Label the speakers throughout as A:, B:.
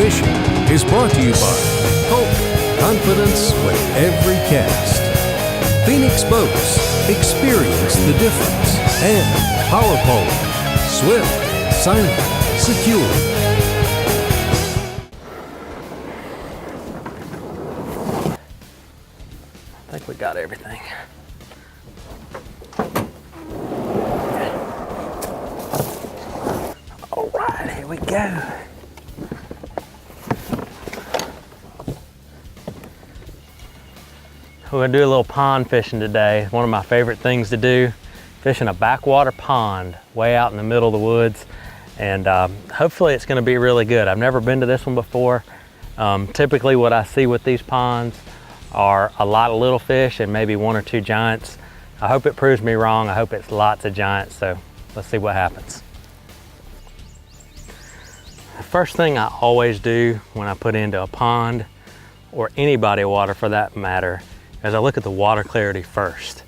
A: Fishing is brought to you by Culp, confidence with every cast. Phoenix Boats, experience the difference. And Power Pole, swift, silent, secure.
B: I think we got everything. All right, here we go. We're gonna do a little pond fishing today. One of my favorite things to do, fishing a backwater pond way out in the middle of the woods. And hopefully it's gonna be really good. I've never been to this one before. Typically what I see with these ponds are a lot of little fish and maybe one or two giants. I hope it proves me wrong. I hope it's lots of giants, so let's see what happens. The first thing I always do when I put into a pond, or any body of water for that matter, is I look at the water clarity first.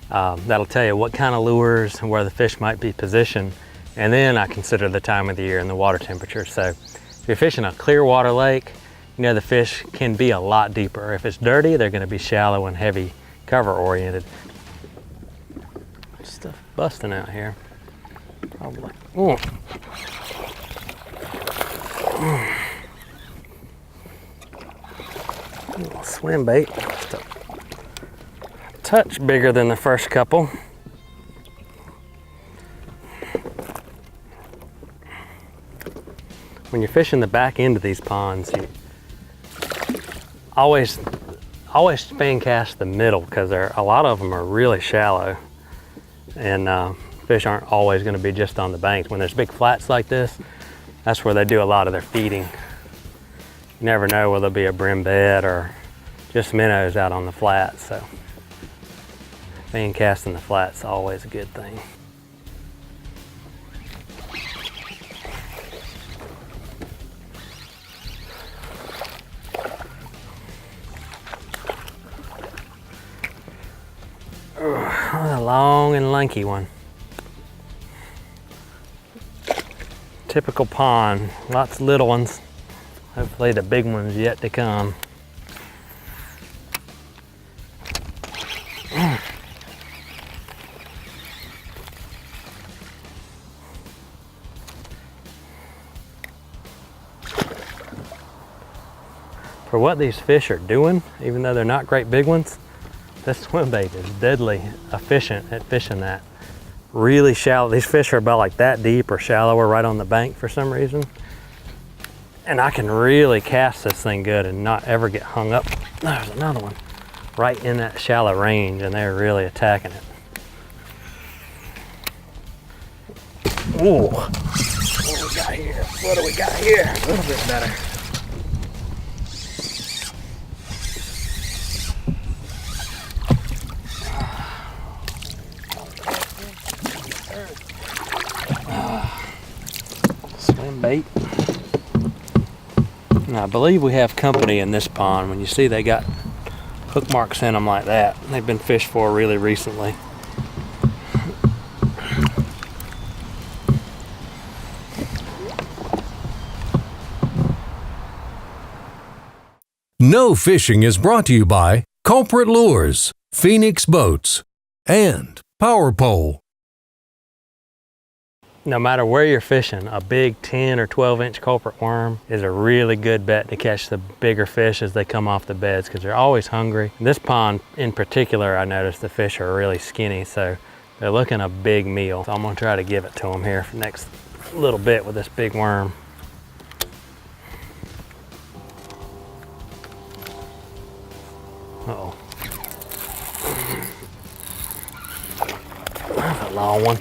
B: That'll tell you what kind of lures and where the fish might be positioned, and then I consider the time of the year and the water temperature. So if you're fishing a clear water lake, you know the fish can be a lot deeper. If it's dirty, they're gonna be shallow and heavy cover oriented. Stuff busting out here, probably. Ooh. Little swim bait, just a touch bigger than the first couple. When you're fishing the back end of these ponds, you always fan cast the middle, because a lot of them are really shallow, and fish aren't always going to be just on the banks. When there's big flats like this, that's where they do a lot of their feeding. You never know whether there'll be a brim bed or just minnows out on the flats, so fan casting the flats is always a good thing. A long and lanky one. Typical pond, lots of little ones. Hopefully the big one's yet to come. For what these fish are doing, even though they're not great big ones, this swim bait is deadly efficient at fishing that. Really shallow. These fish are about like that deep or shallower right on the bank for some reason. And I can really cast this thing good and not ever get hung up. There's another one right in that shallow range, and they're really attacking it. Ooh, what do we got here? What do we got here? A little bit better. Swim bait. And I believe we have company in this pond. When you see they got hook marks in them like that, they've been fished for really recently.
A: No Fishing is brought to you by Culprit Lures, Phoenix Boats, and Power Pole.
B: No matter where you're fishing, a big 10 or 12 inch culprit worm is a really good bet to catch the bigger fish as they come off the beds, because they're always hungry. This pond in particular, I noticed the fish are really skinny, so they're looking a big meal. So I'm gonna try to give it to them here for the next little bit with this big worm. Uh-oh. That's a long one.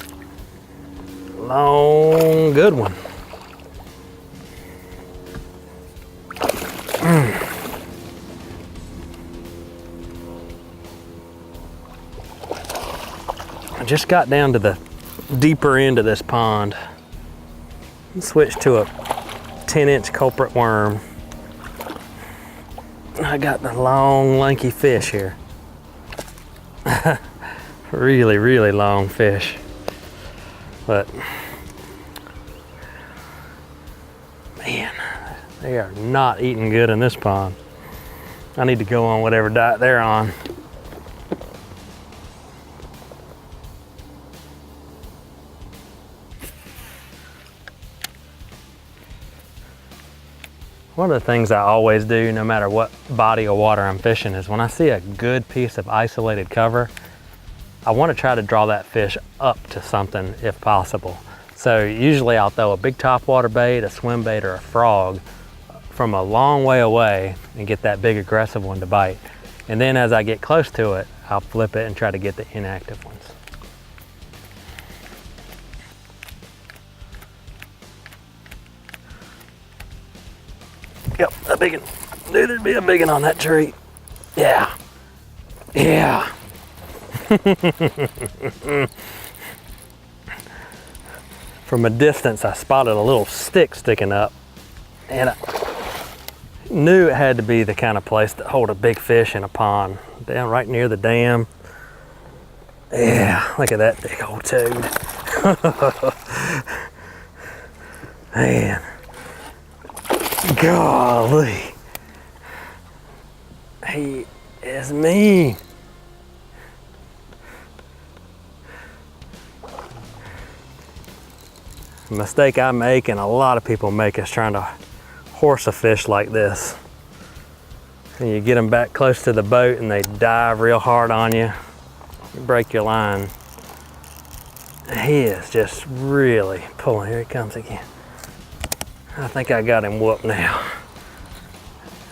B: Long, good one. I just got down to the deeper end of this pond. Switched to a 10-inch culprit worm. I got the long, lanky fish here. Really, really long fish. But man, They are not eating good in this pond. I need to go on whatever diet they're on. One of the things I always do, no matter what body of water I'm fishing, is when I see a good piece of isolated cover, I want to try to draw that fish up to something if possible. So usually I'll throw a big topwater bait, a swim bait, or a frog from a long way away and get that big aggressive one to bite. And then as I get close to it, I'll flip it and try to get the inactive ones. Yep, a big one. Dude, there'd be a big one on that tree. Yeah. Yeah. From a distance, I spotted a little stick sticking up, and I knew it had to be the kind of place to hold a big fish in a pond, down right near the dam. Yeah, look at that big old toad. Man. Golly, he is mean. The mistake I make, and a lot of people make, is trying to horse a fish like this. And you get them back close to the boat and they dive real hard on you. You break your line. He is just really pulling. Here he comes again. I think I got him whooped now.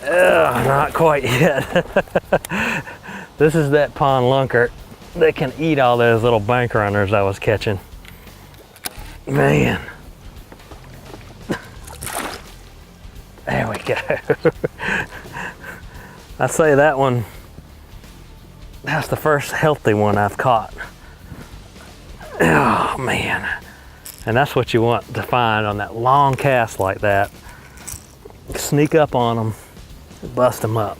B: Not quite yet. This is that pond lunker that can eat all those little bank runners I was catching. Man. There we go. I say that one, that's the first healthy one I've caught. Oh man. And that's what you want to find on that long cast like that. Sneak up on them, bust them up.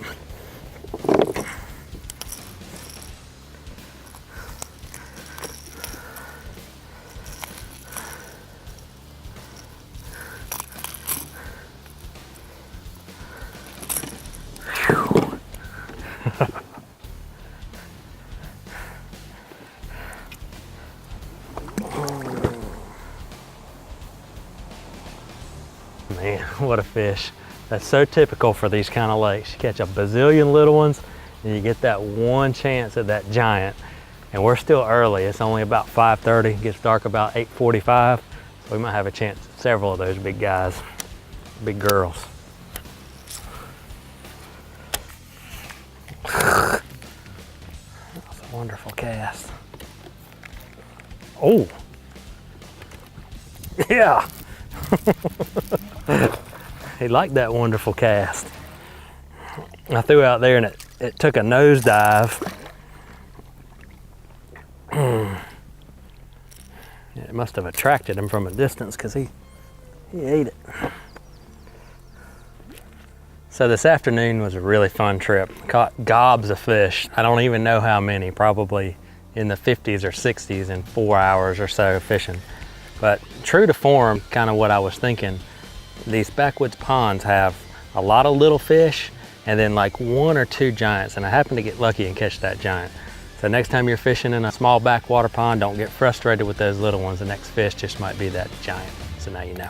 B: Man, what a fish. That's so typical for these kind of lakes. You catch a bazillion little ones and you get that one chance at that giant. And we're still early. It's only about 5:30. It gets dark about 8:45. So we might have a chance at several of those big guys, big girls. That's a wonderful cast. Oh, yeah. He liked that wonderful cast. I threw out there and it took a nosedive. It must have attracted him from a distance because he ate it. So this afternoon was a really fun trip. Caught gobs of fish. I don't even know how many, probably in the 50s or 60s in 4 hours or so fishing. But true to form, kind of what I was thinking, these backwoods ponds have a lot of little fish and then like 1 or 2 giants, and I happened to get lucky and catch that giant. So next time you're fishing in a small backwater pond, don't get frustrated with those little ones. The next fish just might be that giant. So now you know.